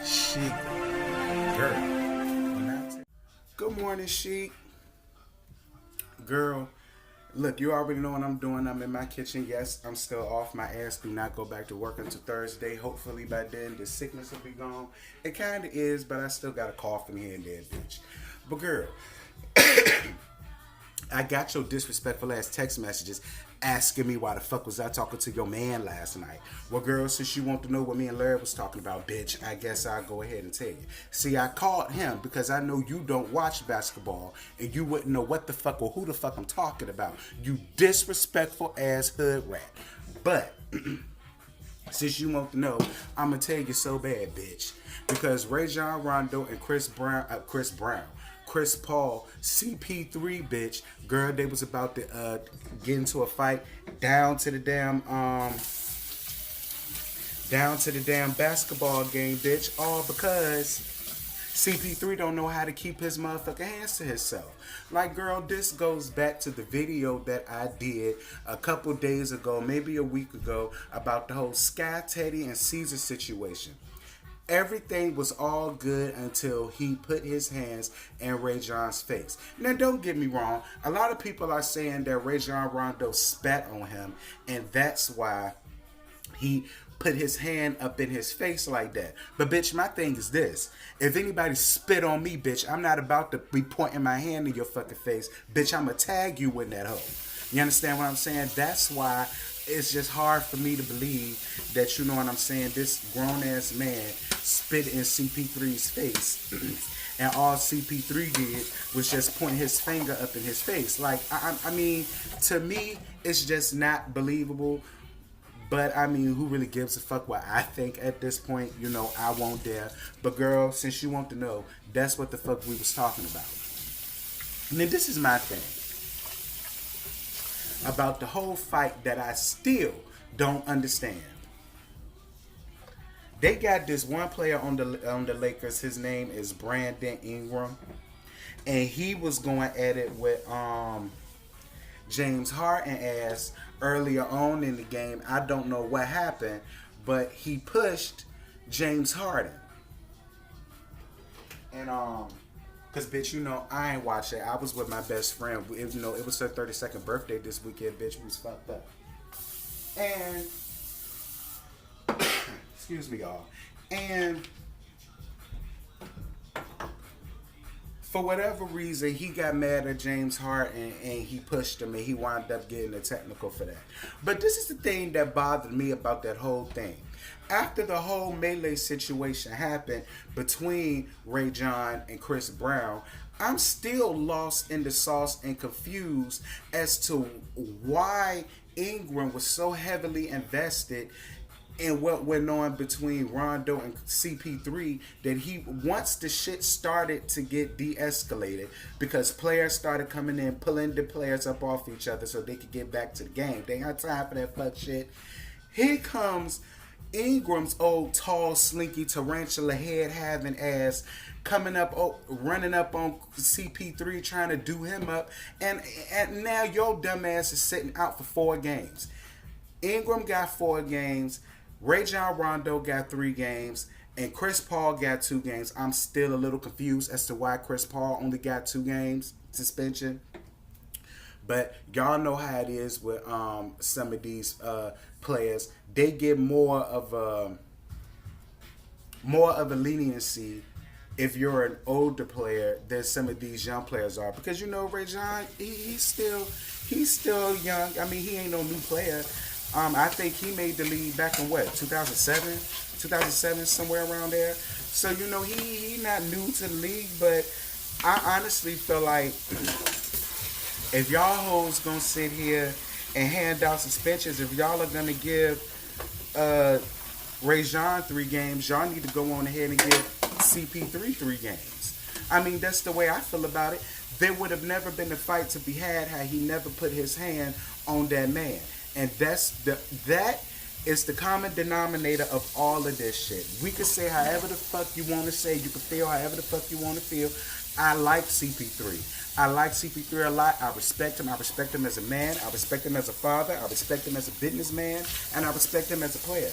Chic. Girl. Good morning, Chic. Girl. Look, you already know what I'm doing. I'm in my kitchen. Yes, I'm still off my ass. Do not go back to work until Thursday. Hopefully by then the sickness will be gone. It kind of is, but I still got a cough in here and there, bitch. But girl, I got your disrespectful ass text messages asking me why the fuck was I talking to your man last night. Well, girl, since you want to know what me and Larry was talking about, bitch, I guess I'll go ahead and tell you. See, I called him because I know you don't watch basketball and you wouldn't know what the fuck or who the fuck I'm talking about. You disrespectful ass hood rat. But since you want to know, I'm gonna tell you so bad, bitch. Because Rajon Rondo and Chris Paul, CP3, bitch, girl, they was about to get into a fight down to the damn basketball game, bitch, all because CP3 don't know how to keep his motherfucking hands to himself. Like, girl, this goes back to the video that I did a couple days ago, maybe a week ago, about the whole Sky Teddy and Caesar situation. Everything was all good until he put his hands in Rajon's face. Now, don't get me wrong. A lot of people are saying that Rajon Rondo spat on him, and that's why he put his hand up in his face like that. But, bitch, my thing is this. If anybody spit on me, bitch, I'm not about to be pointing my hand in your fucking face. Bitch, I'm going to tag you in that hole. You understand what I'm saying? That's why it's just hard for me to believe that, you know what I'm saying, this grown-ass man spit in CP3's face. And all CP3 did was just point his finger up in his face. Like, I mean, to me, it's just not believable. But, I mean, who really gives a fuck what I think at this point? You know, I won't dare. But, girl, since you want to know, that's what the fuck we was talking about. And then this is my thing about the whole fight that I still don't understand. They got this one player on the Lakers. His name is Brandon Ingram, and he was going at it with James Harden ass earlier on in the game. I don't know what happened, but he pushed James Harden, and cause bitch, you know I ain't watch it. I was with my best friend. It was her 32nd birthday this weekend. Bitch, we was fucked up, and excuse me, y'all. And for whatever reason, he got mad at James Harden and he pushed him and he wound up getting a technical for that. But this is the thing that bothered me about that whole thing. After the whole melee situation happened between Rajon and Chris Brown, I'm still lost in the sauce and confused as to why Ingram was so heavily invested in what went on between Rondo and CP3 that he, once the shit started to get de-escalated because players started coming in, pulling the players up off each other so they could get back to the game. They ain't got time for that fuck shit. Here comes Ingram's old, tall, slinky, tarantula head having ass coming up, running up on CP3 trying to do him up, and now your dumb ass is sitting out for 4 games. Ingram got 4 games, Rajon Rondo got 3 games, and Chris Paul got 2 games. I'm still a little confused as to why Chris Paul only got 2 games suspension. But y'all know how it is with some of these players. They get more of a leniency if you're an older player than some of these young players are. Because, you know, Rajon, he's still young. I mean, he ain't no new player. I think he made the league back in what, 2007, somewhere around there. So, you know, he not new to the league, but I honestly feel like if y'all hoes gonna sit here and hand out suspensions, if y'all are gonna give Rajon 3 games, y'all need to go on ahead and give CP3 3 games. I mean, that's the way I feel about it. There would have never been a fight to be had he never put his hand on that man. And that is the common denominator of all of this shit. We can say however the fuck you want to say. You can feel however the fuck you want to feel. I like CP3. I like CP3 a lot. I respect him. I respect him as a man. I respect him as a father. I respect him as a businessman. And I respect him as a player.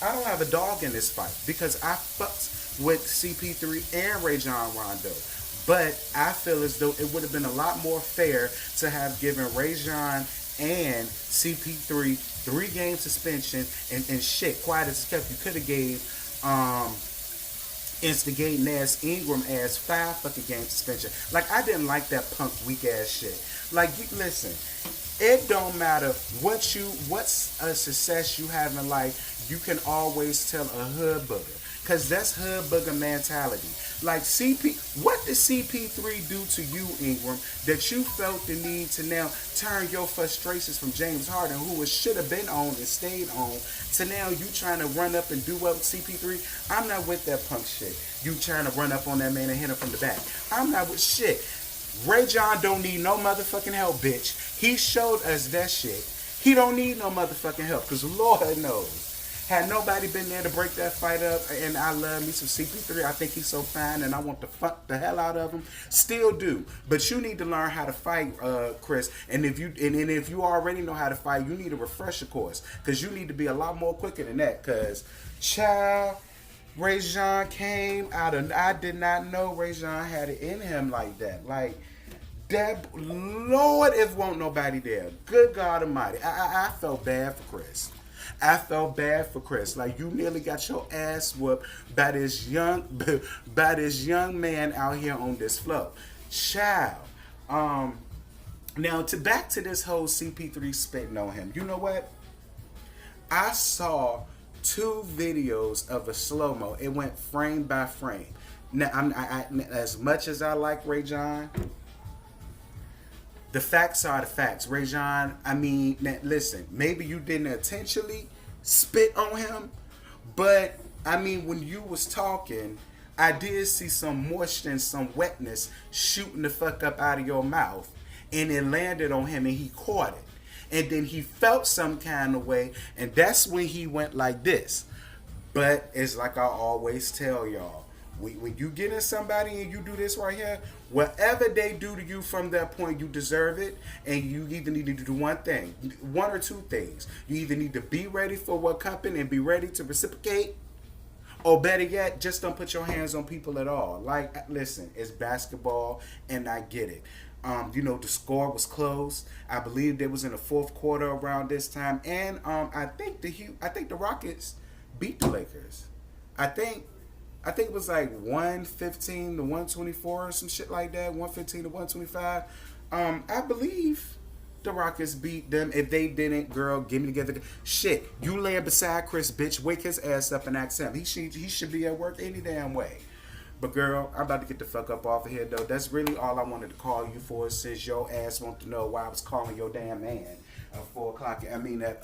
I don't have a dog in this fight because I fucked with CP3 and Rajon Rondo. But I feel as though it would have been a lot more fair to have given Rajon and CP3 3-game suspension and shit. Quiet as kept, you could have gave instigating ass Ingram ass 5 fucking game suspension. Like, I didn't like that punk weak ass shit. Like, you listen, it don't matter what's a success you have in life. You can always tell a hood booger. Cause that's hood booger mentality. Like what did CP3 do to you, Ingram, that you felt the need to now turn your frustrations from James Harden, who should have been on and stayed on, to now you trying to run up and do up with CP3? I'm not with that punk shit. You trying to run up on that man and hit him from the back. I'm not with shit. Rajon don't need no motherfucking help, bitch. He showed us that shit. He don't need no motherfucking help, cause Lord knows. Had nobody been there to break that fight up, and I love me some CP3. I think he's so fine, and I want to fuck the hell out of him. Still do, but you need to learn how to fight, Chris. And if you already know how to fight, you need a refresher course, because you need to be a lot more quicker than that. Because child, Rajon came out of. I did not know Rajon had it in him like that. Like that, Lord, if won't nobody there. Good God Almighty, I felt bad for Chris. I felt bad for Chris. Like, you nearly got your ass whooped by this young man out here on this floor. Child. Now back to this whole CP3 spitting on him. You know what? I saw 2 videos of a slow-mo. It went frame by frame. Now, as much as I like Rajon, the facts are the facts. Rajon, I mean, now, listen, maybe you didn't intentionally spit on him, but I mean, when you was talking, I did see some moisture and some wetness shooting the fuck up out of your mouth, and it landed on him and he caught it. And then he felt some kind of way, and that's when he went like this. But it's like I always tell y'all, when you get in somebody and you do this right here, whatever they do to you from that point, you deserve it. And you either need to do one or two things. You either need to be ready for what coming and be ready to reciprocate, or better yet, just don't put your hands on people at all. Like, listen, it's basketball, and I get it. The score was close. I believe it was in the 4th quarter around this time, and I think the Rockets beat the Lakers. I think it was like 115 to 124 or some shit like that. 115 to 125. I believe the Rockets beat them. If they didn't, girl, get me together. Shit, you laying beside Chris, bitch. Wake his ass up and ask him. He should be at work any damn way. But girl, I'm about to get the fuck up off of here, though. That's really all I wanted to call you for, since your ass want to know why I was calling your damn man at 4 o'clock. I mean at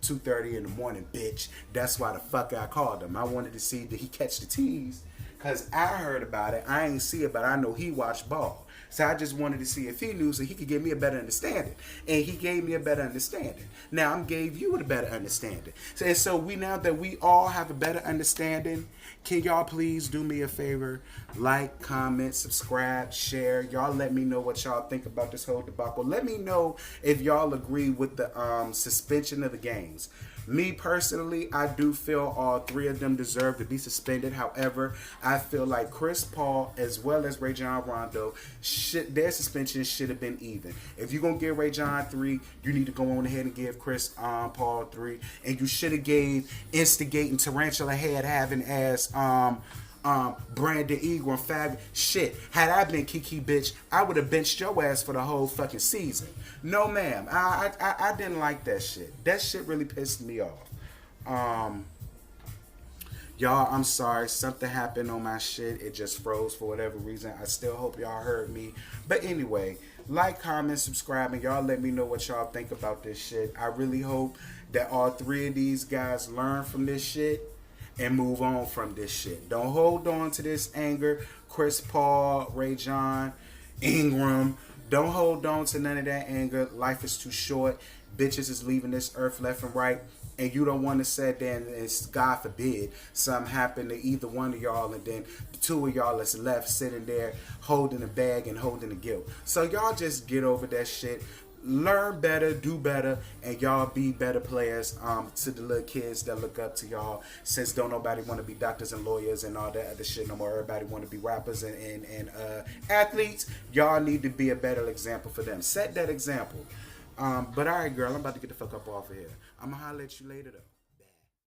2:30 in the morning, bitch. That's why the fuck I called him. I wanted to see, did he catch the tease? Cause I heard about it. I ain't see it, but I know he watched ball. So I just wanted to see if he knew, so he could give me a better understanding. And he gave me a better understanding. Now I'm gave you a better understanding. So now that we all have a better understanding, can y'all please do me a favor? Like, comment, subscribe, share. Y'all let me know what y'all think about this whole debacle. Let me know if y'all agree with the suspension of the games. Me personally, I do feel all 3 of them deserve to be suspended. However, I feel like Chris Paul as well as Rajon Rondo, their suspension should have been even. If you're going to give Rajon 3, you need to go on ahead and give Chris Paul 3. And you should have gave instigating tarantula head having ass Brandon Ingram, fab shit. Had I been Kiki, bitch, I would have benched your ass for the whole fucking season. No, ma'am. I didn't like that shit. That shit really pissed me off. Y'all, I'm sorry. Something happened on my shit. It just froze for whatever reason. I still hope y'all heard me. But anyway, like, comment, subscribe, and y'all let me know what y'all think about this shit. I really hope that all 3 of these guys learn from this shit and move on from this shit. Don't hold on to this anger. Chris Paul, Rajon, Ingram. Don't hold on to none of that anger. Life is too short. Bitches is leaving this earth left and right. And you don't want to sit there and, God forbid, something happen to either one of y'all, and then the 2 of y'all is left sitting there holding the bag and holding the guilt. So y'all just get over that shit. learn better, do better, and y'all be better players. To the little kids that look up to y'all, since don't nobody want to be doctors and lawyers and all that other shit no more. Everybody want to be rappers and athletes. Y'all need to be a better example for them. Set that example. But all right, girl, I'm about to get the fuck up off of here. I'm gonna holler at you later though.